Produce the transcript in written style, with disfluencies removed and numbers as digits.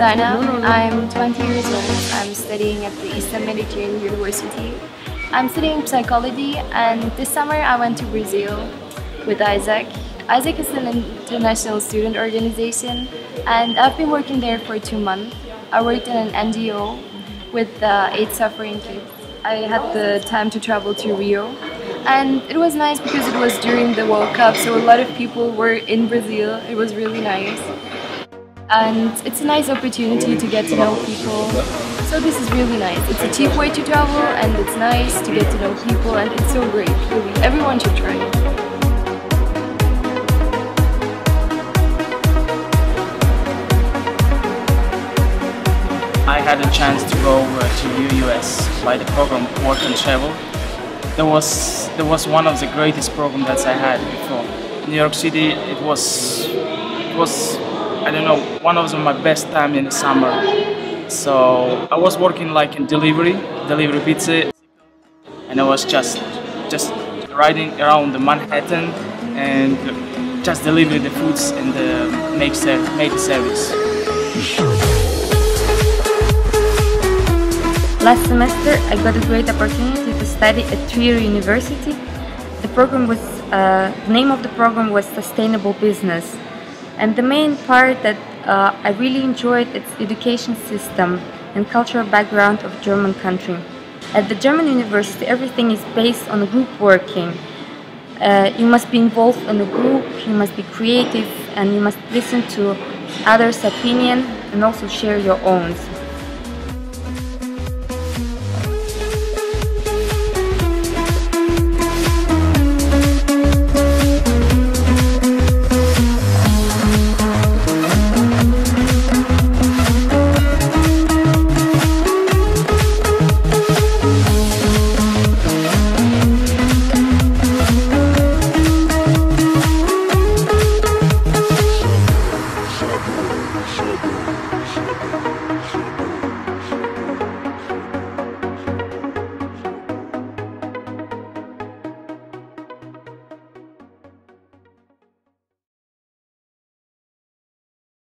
Zainab. I'm 20 years old. I'm studying at the Eastern Mediterranean University. I'm studying psychology, and this summer I went to Brazil with Isaac. Isaac is an international student organization, and I've been working there for 2 months. I worked in an NGO with AIDS suffering kids. I had the time to travel to Rio, and it was nice because it was during the World Cup, so a lot of people were in Brazil. It was really nice. And it's a nice opportunity to get to know people. So this is really nice. It's a cheap way to travel, and it's nice to get to know people, and it's so great, really. Everyone should try it. I had a chance to go to US by the program Work and Travel. That was one of the greatest programs that I had before. New York City, it was I don't know, one of my best time in the summer. So I was working like in delivery pizza, and I was just riding around the Manhattan and just deliver the foods and make the service. Last semester, I got a great opportunity to study at Trier University. The name of the program was Sustainable Business. And the main part that I really enjoyed its education system and cultural background of German country. At the German university, everything is based on group working. You must be involved in a group, you must be creative, and you must listen to others' opinion and also share your own.